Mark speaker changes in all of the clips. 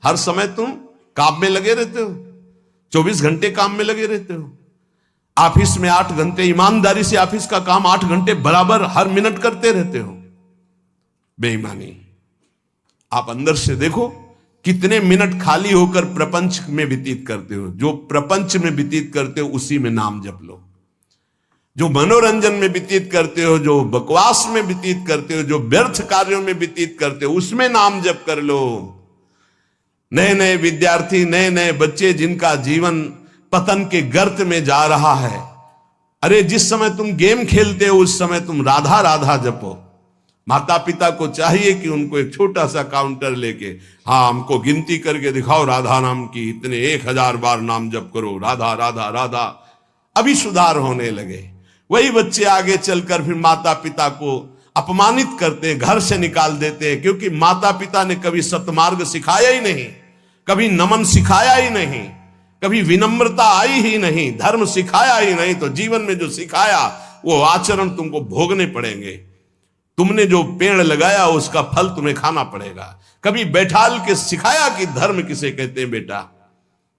Speaker 1: हर समय तुम काम में लगे रहते हो, 24 घंटे काम में लगे रहते हो। ऑफिस में 8 घंटे ईमानदारी से ऑफिस का काम 8 घंटे बराबर हर मिनट करते रहते हो। बेईमानी। आप अंदर से देखो कितने मिनट खाली होकर प्रपंच में व्यतीत करते हो। जो प्रपंच में व्यतीत करते हो उसी में नाम जप लो। जो मनोरंजन में व्यतीत करते हो, जो बकवास में व्यतीत करते हो, जो व्यर्थ कार्यों में व्यतीत करते हो, उसमें नाम जप कर लो। नए नए विद्यार्थी, नए नए बच्चे जिनका जीवन पतन के गर्त में जा रहा है, अरे जिस समय तुम गेम खेलते हो उस समय तुम राधा राधा जपो। माता पिता को चाहिए कि उनको एक छोटा सा काउंटर लेके, हाँ हमको गिनती करके दिखाओ राधा नाम की, इतने 1000 बार नाम जप करो, राधा राधा राधा। अभी सुधार होने लगे। वही बच्चे आगे चलकर फिर माता पिता को अपमानित करते हैं, घर से निकाल देते हैं, क्योंकि माता पिता ने कभी सतमार्ग सिखाया ही नहीं, कभी नमन सिखाया ही नहीं, कभी विनम्रता आई ही नहीं, धर्म सिखाया ही नहीं। तो जीवन में जो सिखाया वो आचरण तुमको भोगने पड़ेंगे। तुमने जो पेड़ लगाया उसका फल तुम्हें खाना पड़ेगा। कभी बैठाल के सिखाया कि धर्म किसे कहते हैं बेटा,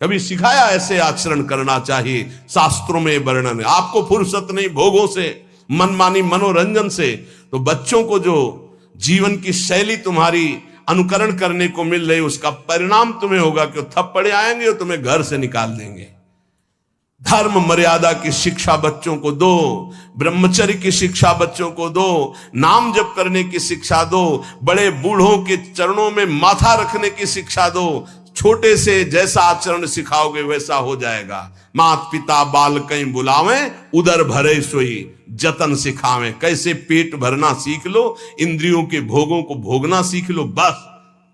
Speaker 1: कभी सिखाया ऐसे आचरण करना चाहिए, शास्त्रों में वर्णन है। आपको फुर्सत नहीं भोगों से, मनमानी मनोरंजन से, तो बच्चों को जो जीवन की शैली तुम्हारी अनुकरण करने को मिल रही उसका परिणाम तुम्हें होगा कि थप्पड़े आएंगे और तुम्हें घर से निकाल देंगे। धर्म मर्यादा की शिक्षा बच्चों को दो, ब्रह्मचर्य की शिक्षा बच्चों को दो, नाम जप करने की शिक्षा दो, बड़े बूढ़ों के चरणों में माथा रखने की शिक्षा दो। छोटे से जैसा आचरण सिखाओगे वैसा हो जाएगा। मात पिता बाल कहीं बुलावे, उदर भरे सोई जतन सिखावे। कैसे पेट भरना सीख लो, इंद्रियों के भोगों को भोगना सीख लो, बस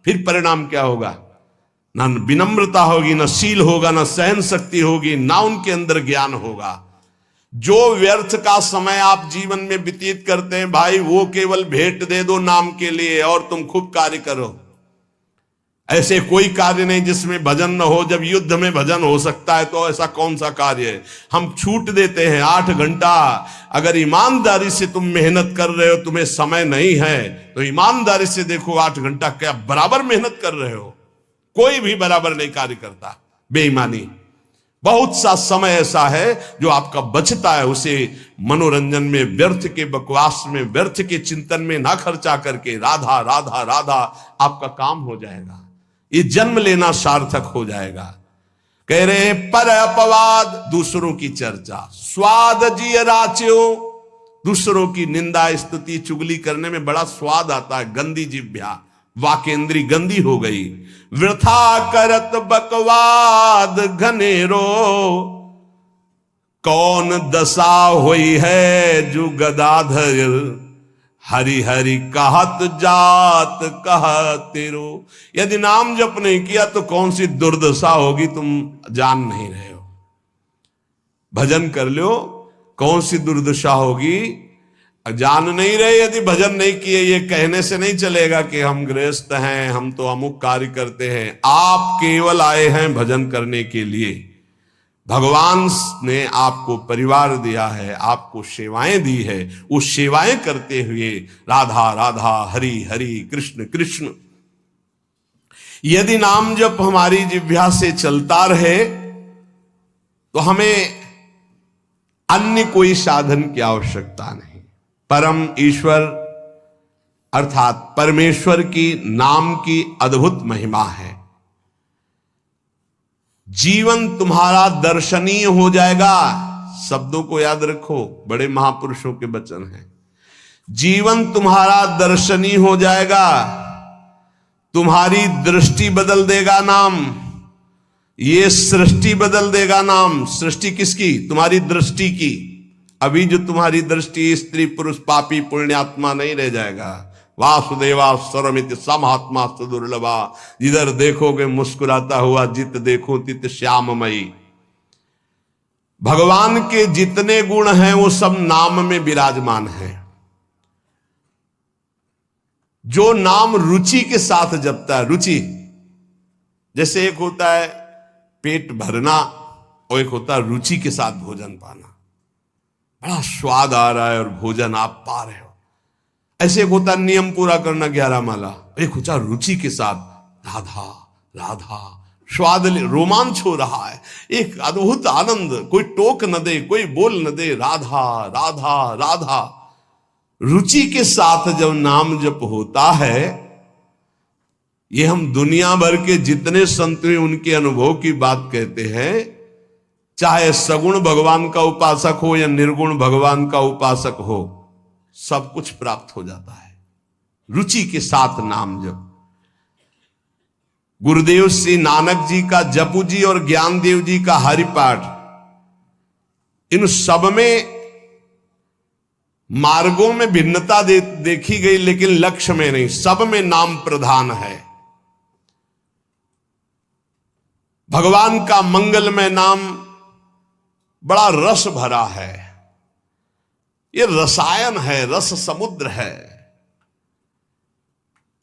Speaker 1: फिर परिणाम क्या होगा? ना विनम्रता होगी, ना शील होगा, ना सहन शक्ति होगी, ना उनके अंदर ज्ञान होगा। जो व्यर्थ का समय आप जीवन में व्यतीत करते हैं भाई, वो केवल भेंट दे दो नाम के लिए और तुम खूब कार्य करो। ऐसे कोई कार्य नहीं जिसमें भजन न हो। जब युद्ध में भजन हो सकता है तो ऐसा कौन सा कार्य है? हम छूट देते हैं 8 घंटा। अगर ईमानदारी से तुम मेहनत कर रहे हो, तुम्हें समय नहीं है तो ईमानदारी से देखो 8 घंटा क्या बराबर मेहनत कर रहे हो? कोई भी बराबर नहीं कार्य करता। बेईमानी। बहुत सा समय ऐसा है जो आपका बचता है, उसे मनोरंजन में, व्यर्थ के बकवास में, व्यर्थ के चिंतन में ना खर्चा करके राधा राधा राधा आपका काम हो जाएगा। ये जन्म लेना सार्थक हो जाएगा। कह रहे हैं पर अपवाद, दूसरों की चर्चा, स्वाद जिय राच्यो। दूसरों की निंदा स्तुति चुगली करने में बड़ा स्वाद आता है। गंदी जिह्वा, वाकेंद्री गंदी हो गई। वृथा करत बकवाद घनेरो, कौन दशा हुई है जो गदाधर। हरि हरि कहत जात कहतेरो। यदि नाम जप नहीं किया तो कौन सी दुर्दशा होगी तुम जान नहीं रहे हो। भजन कर लो, कौन सी दुर्दशा होगी जान नहीं रहे। यदि भजन नहीं किए, ये कहने से नहीं चलेगा कि हम गृहस्थ हैं, हम तो अमुक कार्य करते हैं। आप केवल आए हैं भजन करने के लिए। भगवान ने आपको परिवार दिया है, आपको सेवाएं दी है। वो सेवाएं करते हुए राधा राधा, हरि हरि, कृष्ण कृष्ण। यदि नाम जप हमारी जिह्वा से चलता रहे तो हमें अन्य कोई साधन की आवश्यकता नहीं। परम ईश्वर अर्थात परमेश्वर की नाम की अद्भुत महिमा है। जीवन तुम्हारा दर्शनीय हो जाएगा। शब्दों को याद रखो, बड़े महापुरुषों के वचन हैं। जीवन तुम्हारा दर्शनीय हो जाएगा। तुम्हारी दृष्टि बदल देगा नाम। ये सृष्टि बदल देगा नाम। सृष्टि किसकी? तुम्हारी दृष्टि की। अभी जो तुम्हारी दृष्टि स्त्री पुरुष पापी पुण्यात्मा नहीं रह जाएगा। वासुदेवा सर्वमित समहात्मा सुदुर्लभा। जिधर देखोगे मुस्कुराता हुआ, जित देखो तित श्याममयी। भगवान के जितने गुण हैं वो सब नाम में विराजमान हैं। जो नाम रुचि के साथ जपता है, रुचि जैसे एक होता है पेट भरना और एक होता है रुचि के साथ भोजन पाना। बड़ा स्वाद आ रहा है और भोजन आप पा रहे हो। ऐसे एक होता नियम पूरा करना 11 माला, एक होता रुचि के साथ राधा राधा, स्वाद रोमांच हो रहा है, एक अद्भुत आनंद, कोई टोक न दे, कोई बोल न दे, राधा राधा राधा। रुचि के साथ जब नाम जप होता है, ये हम दुनिया भर के जितने संत हैं उनके अनुभव की बात कहते हैं, चाहे सगुण भगवान का उपासक हो या निर्गुण भगवान का उपासक हो, सब कुछ प्राप्त हो जाता है रुचि के साथ नाम जप। गुरुदेव श्री नानक जी का जपू जी और ज्ञानदेव जी का हरिपाठ, इन सब में मार्गों में भिन्नता देखी गई, लेकिन लक्ष्य में नहीं, सब में नाम प्रधान है। भगवान का मंगलमय नाम बड़ा रस भरा है, ये रसायन है, रस समुद्र है।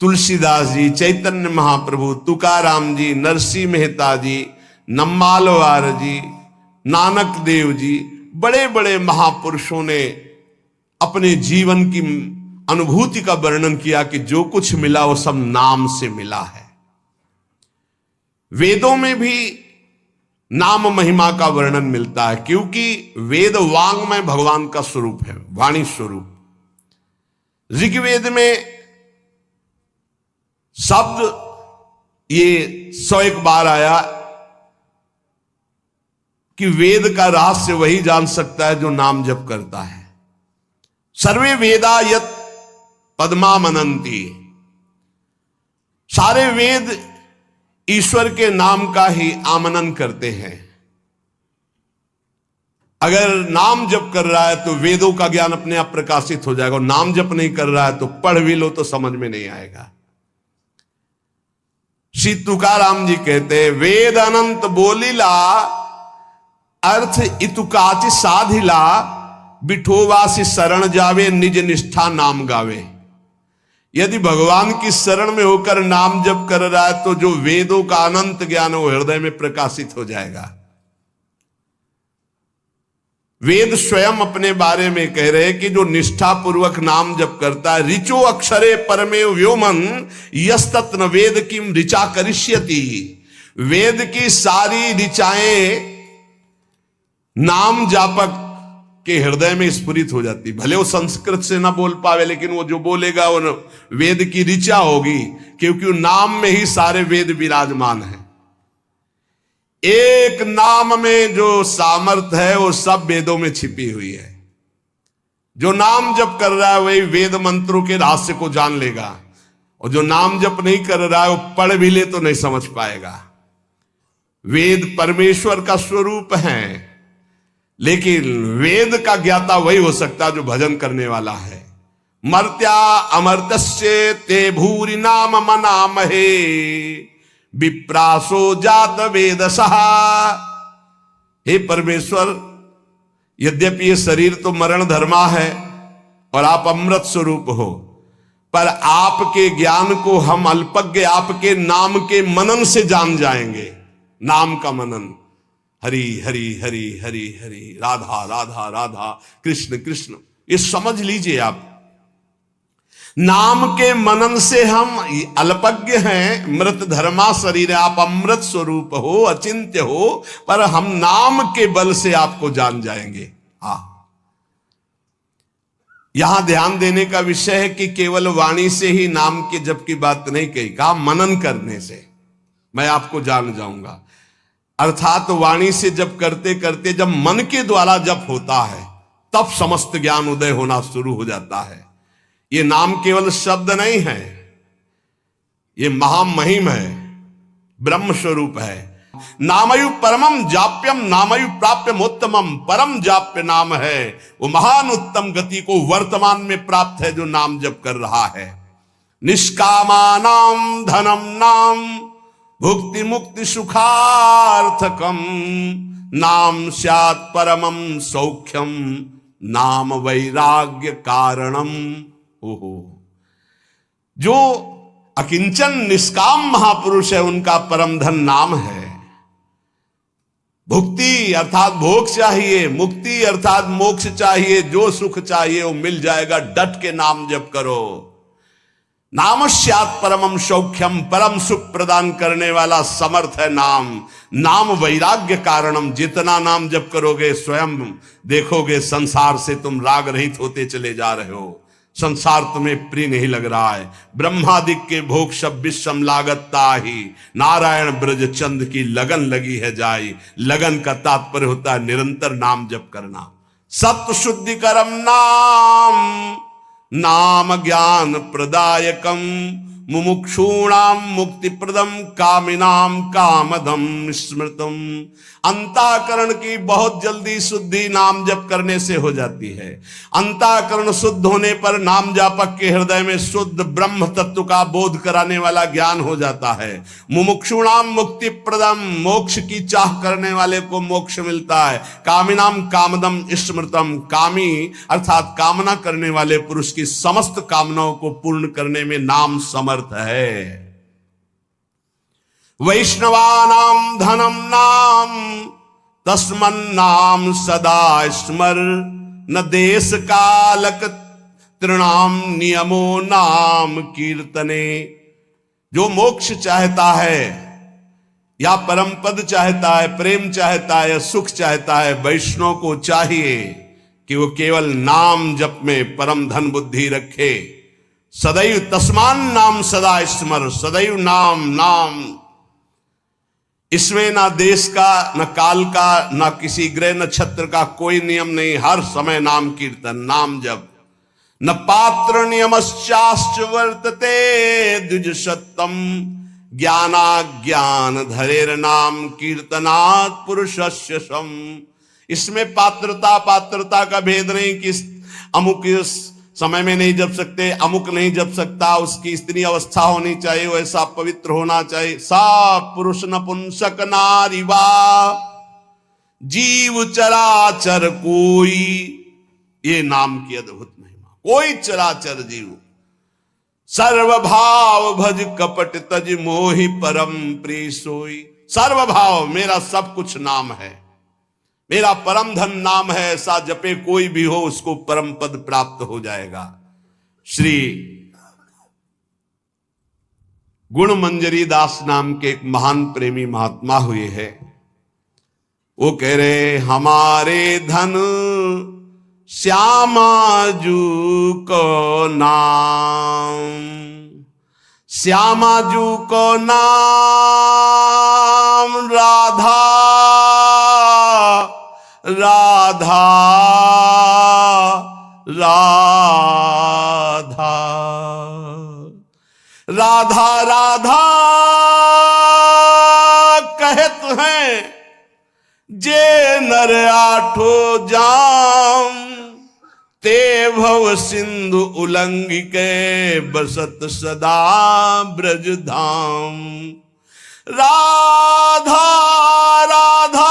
Speaker 1: तुलसीदास जी, चैतन्य महाप्रभु, तुकाराम जी, नरसिंह मेहता जी, नम्मालवार जी, नानक देव जी, बड़े बड़े महापुरुषों ने अपने जीवन की अनुभूति का वर्णन किया कि जो कुछ मिला वो सब नाम से मिला है। वेदों में भी नाम महिमा का वर्णन मिलता है, क्योंकि वेद वांग में भगवान का स्वरूप है, वाणी स्वरूप। ऋग्वेद में शब्द ये 101 बार आया कि वेद का रहस्य वही जान सकता है जो नाम जप करता है। सर्वे वेदा यत पद्मा मनंती, सारे वेद ईश्वर के नाम का ही आमनन करते हैं। अगर नाम जप कर रहा है तो वेदों का ज्ञान अपने आप प्रकाशित हो जाएगा, और नाम जप नहीं कर रहा है तो पढ़ भी लो तो समझ में नहीं आएगा। श्री तुकाराम जी कहते हैं, वेद अनंत बोलीला अर्थ इतुकाचि साधिला, बिठोवासी शरण जावे निज निष्ठा नाम गावे। यदि भगवान की शरण में होकर नाम जप कर रहा है तो जो वेदों का अनंत ज्ञान वो हृदय में प्रकाशित हो जाएगा। वेद स्वयं अपने बारे में कह रहे हैं कि जो निष्ठा पूर्वक नाम जप करता है, ऋचो अक्षरे परमे व्योमन यस्तत्न वेद किम ऋचा करिष्यति। वेद की सारी ऋचाएं नाम जापक के हृदय में स्फुरित हो जाती। भले वो संस्कृत से ना बोल पावे, लेकिन वो जो बोलेगा वो वेद की ऋचा होगी, क्योंकि नाम में ही सारे वेद विराजमान है। एक नाम में जो सामर्थ्य है वो सब वेदों में छिपी हुई है। जो नाम जप कर रहा है वही वेद मंत्रों के रहस्य को जान लेगा, और जो नाम जप नहीं कर रहा है वो पढ़ भी ले तो नहीं समझ पाएगा। वेद परमेश्वर का स्वरूप है, लेकिन वेद का ज्ञाता वही हो सकता है जो भजन करने वाला है। मर्त्या अमर्त्य ते भूरि नाम मनामहे, विप्रासो जात वेदसः। हे परमेश्वर, यद्यपि ये शरीर तो मरण धर्मा है और आप अमृत स्वरूप हो, पर आपके ज्ञान को हम अल्पज्ञ आपके नाम के मनन से जान जाएंगे। नाम का मनन, हरि हरि हरि हरि हरि, राधा राधा राधा, कृष्ण कृष्ण, ये समझ लीजिए आप। नाम के मनन से हम अल्पज्ञ हैं, मृत धर्मा शरीर है, आप अमृत स्वरूप हो, अचिंत्य हो, पर हम नाम के बल से आपको जान जाएंगे। यहां ध्यान देने का विषय है कि केवल वाणी से ही नाम के जप की बात नहीं कही, कहा मनन करने से मैं आपको जान जाऊंगा। अर्थात वाणी से जप करते करते जब मन के द्वारा जप होता है तब समस्त ज्ञान उदय होना शुरू हो जाता है। ये नाम केवल शब्द नहीं है, ये महामहिम है, ब्रह्म स्वरूप है। नामयु परमम जाप्यम नामयु प्राप्यम उत्तमम, परम जाप्य नाम है, वो महान उत्तम गति को वर्तमान में प्राप्त है जो नाम जप कर रहा है। निष्कामानाम धनम नाम भुक्ति मुक्ति सुखार्थकम, नाम स्यात् परमम सौख्यम, नाम वैराग्य कारणम। ओहो, जो अकिंचन निष्काम महापुरुष है उनका परम धन नाम है। भुक्ति अर्थात भोग चाहिए, मुक्ति अर्थात मोक्ष चाहिए, जो सुख चाहिए वो मिल जाएगा, डट के नाम जप करो। नाम स्यात् परमम सौख्यम, परम सुख प्रदान करने वाला समर्थ है नाम। नाम वैराग्य कारणम, जितना नाम जप करोगे स्वयं देखोगे संसार से तुम राग रहित होते चले जा रहे हो, संसार तुम्हें प्रिय नहीं लग रहा है। ब्रह्मादिक के भोग सब विषम लागता ही, नारायण ब्रज चंद की लगन लगी है जाई। लगन का तात्पर्य होता है निरंतर नाम जप करना। सत्य शुद्धिकरम नाम, नाम ज्ञान प्रदायकम, मुमुक्षूणाम मुक्ति प्रदम, कामिनाम कामदम स्मृतम। अंतःकरण की बहुत जल्दी शुद्धि नाम जप करने से हो जाती है। अंतःकरण शुद्ध होने पर नाम जापक के हृदय में शुद्ध ब्रह्म तत्व का बोध कराने वाला ज्ञान हो जाता है। मुमुक्षुणाम मुक्ति प्रदम, मोक्ष की चाह करने वाले को मोक्ष मिलता है। कामिनाम कामदम स्मृतम, कामी अर्थात कामना करने वाले पुरुष की समस्त कामनाओं को पूर्ण करने में नाम समर्थ है। वैष्णवानाम धनम नाम, तस्मन्नाम सदा स्मर, न देश कालक तृणाम नियमो नाम कीर्तने। जो मोक्ष चाहता है या परम पद चाहता है, प्रेम चाहता है या सुख चाहता है, वैष्णव को चाहिए कि वो केवल नाम जप में परम धन बुद्धि रखे। सदैव तस्मान नाम सदा स्मर, सदैव नाम नाम। इसमें ना देश का, न काल का, न किसी ग्रह नक्षत्र का कोई नियम नहीं। हर समय नाम कीर्तन, नाम जप। न पात्र नियमश्चाश्च वर्तते द्विज सत्तम, ज्ञाना ज्ञान धरेर नाम कीर्तनात् पुरुषस्य सम। इसमें पात्रता का भेद नहीं कि अमुक समय में नहीं जप सकते, अमुक नहीं जप सकता, उसकी स्त्री अवस्था होनी चाहिए, वैसा पवित्र होना चाहिए। सा पुरुष नपुंसक नारी वा, जीव चराचर कोई, ये नाम की अद्भुत महिमा। कोई चराचर जीव, सर्वभाव भज कपट तज मोहि परम प्रिय सोई। सर्वभाव, मेरा सब कुछ नाम है, मेरा परम धन नाम है। ऐसा जपे कोई भी हो उसको परम पद प्राप्त हो जाएगा। श्री गुण मंजरी दास नाम के एक महान प्रेमी महात्मा हुए हैं। वो कह रहे, हमारे धन श्यामाजू को नाम, श्यामाजू को नाम, राधा राधा राधा राधा राधा कहत हैं जे नर आठो जाम, ते भव सिंधु उलंघि के बसत सदा ब्रज धाम। राधा राधा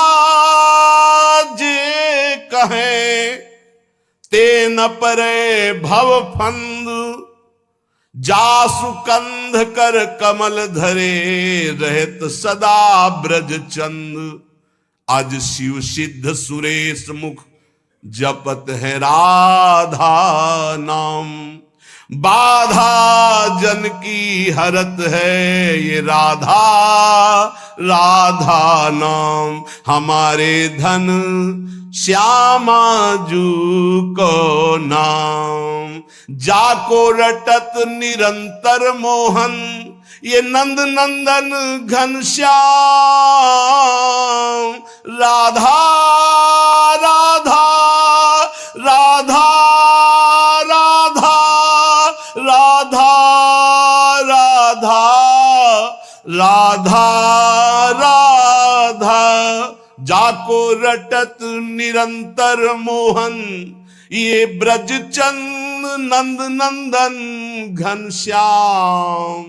Speaker 1: कहे ते न परे भव फंद, जासु कंध कर कमल धरे रहत सदा ब्रज चंद। आज शिव सिद्ध सुरेश मुख जपत है राधा नाम, बाधा जन की हरत है ये राधा राधा नाम। हमारे धन श्यामाजू को नाम, जाको रटत निरंतर मोहन, ये नंद नंदन घनश्याम। राधा राधा राधा राधा राधा राधा राधा राधा, जाको रटत निरंतर मोहन, ये ब्रज चंद नंद नंदन घनश्याम।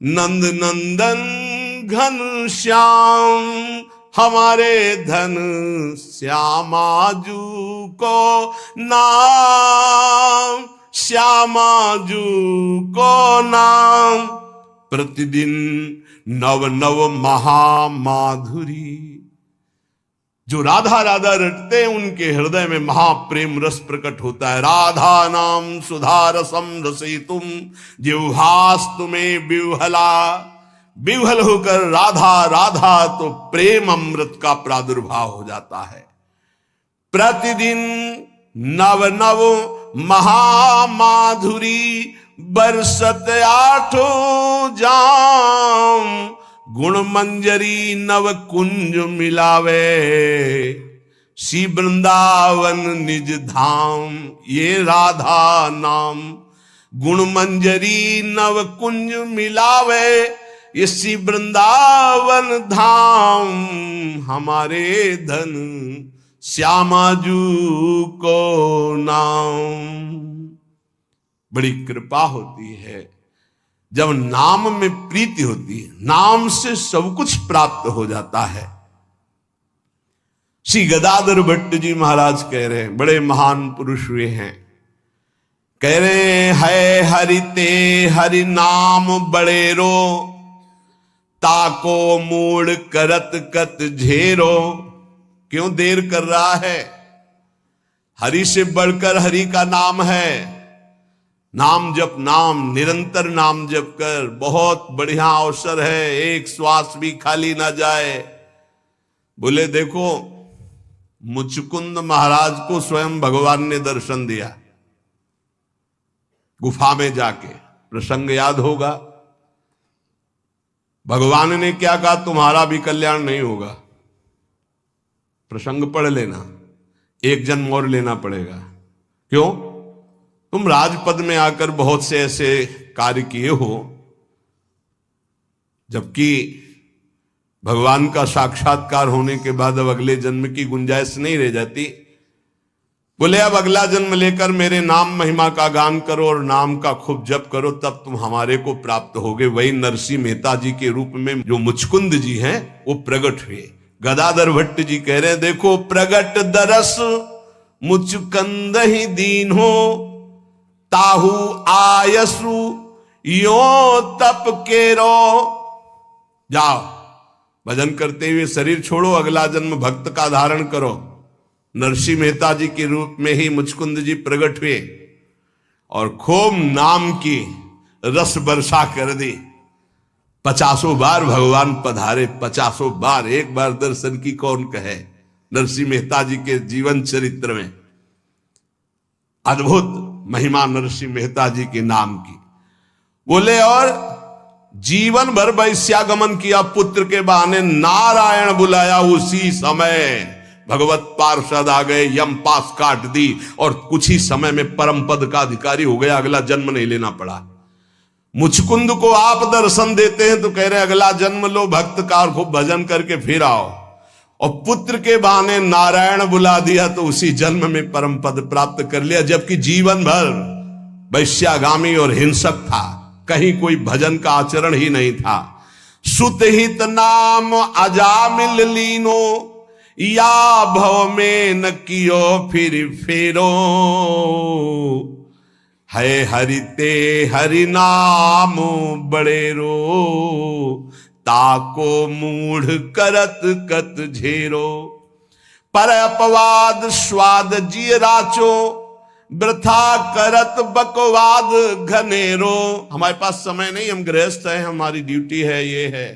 Speaker 1: नंद नंदन घनश्याम, हमारे धन श्यामाजू को नाम, श्यामाजू को नाम। प्रतिदिन नव नव महामाधुरी, जो राधा राधा रटते हैं उनके हृदय में महाप्रेम रस प्रकट होता है। राधा नाम सुधा रसम रसयितुम जिह्वास्तु में विह्वला, विह्वल होकर राधा राधा तो प्रेम अमृत का प्रादुर्भाव हो जाता है। प्रतिदिन नव नव महामाधुरी बरसत आठों जाम, गुण मंजरी नव कुंज मिलावे श्री वृंदावन निज धाम। ये राधा नाम गुण मंजरी नव कुंज मिलावे, ये श्री वृंदावन धाम हमारे धन श्यामाजू को नाम। बड़ी कृपा होती है जब नाम में प्रीति होती है, नाम से सब कुछ प्राप्त हो जाता है। श्री गदाधर भट्ट जी महाराज कह रहे हैं, बड़े महान पुरुष हुए हैं, कह रहे है हरिते हरि नाम बड़ेरो, ताको मूड करत कत झेरो। क्यों देर कर रहा है? हरि से बढ़कर हरि का नाम है। नाम जप, नाम निरंतर नाम जप कर, बहुत बढ़िया अवसर है, एक श्वास भी खाली ना जाए। बोले देखो, मुचकुंद महाराज को स्वयं भगवान ने दर्शन दिया गुफा में जाके, प्रसंग याद होगा। भगवान ने क्या कहा? तुम्हारा भी कल्याण नहीं होगा। प्रसंग पढ़ लेना, एक जन्म और लेना पड़ेगा। क्यों? तुम राजपद में आकर बहुत से ऐसे कार्य किए हो, जबकि भगवान का साक्षात्कार होने के बाद अब अगले जन्म की गुंजाइश नहीं रह जाती। बोले अब अगला जन्म लेकर मेरे नाम महिमा का गान करो और नाम का खूब जप करो, तब तुम हमारे को प्राप्त होगे। वही नरसिंह मेहता जी के रूप में जो मुचकुंद जी हैं वो प्रकट हुए। गदाधर भट्ट जी कह रहे हैं, देखो प्रगट दरस मुचकंद ही दीन हो, ताहू आयसु यो तप केरो। जाओ भजन करते हुए शरीर छोड़ो, अगला जन्म भक्त का धारण करो। नरसिंह मेहता जी के रूप में ही मुचकुंद जी प्रकट हुए और खूब नाम की रस वर्षा कर दी। 50 बार भगवान पधारे, 50 बार। एक बार दर्शन की कौन कहे? नरसिंह मेहता जी के जीवन चरित्र में अद्भुत महिमा नरसिंह मेहता जी के नाम की। बोले और जीवन भर वैश्यागमन किया, पुत्र के बहाने नारायण बुलाया, उसी समय भगवत पार्षद आ गए, यम पास काट दी और कुछ ही समय में परम पद का अधिकारी हो गया। अगला जन्म नहीं लेना पड़ा। मुचकुंद को आप दर्शन देते हैं तो कह रहे अगला जन्म लो, भक्त का और खूब भजन करके फिर आओ। और पुत्र के बहाने नारायण बुला दिया तो उसी जन्म में परम पद प्राप्त कर लिया, जबकि जीवन भर वैश्यागामी और हिंसक था, कहीं कोई भजन का आचरण ही नहीं था। सुतहित नाम अजामिल लीनो, या भव में न कियो फिर फेरो। है हरिते हरि नाम बड़ेरो, ताको मूढ़ करत कत झेरो। पर अपवाद स्वाद जिय राचो, वृथा करत बकवाद घनेरो। हमारे पास समय नहीं, हम गृहस्थ हैं, हमारी ड्यूटी है, ये है।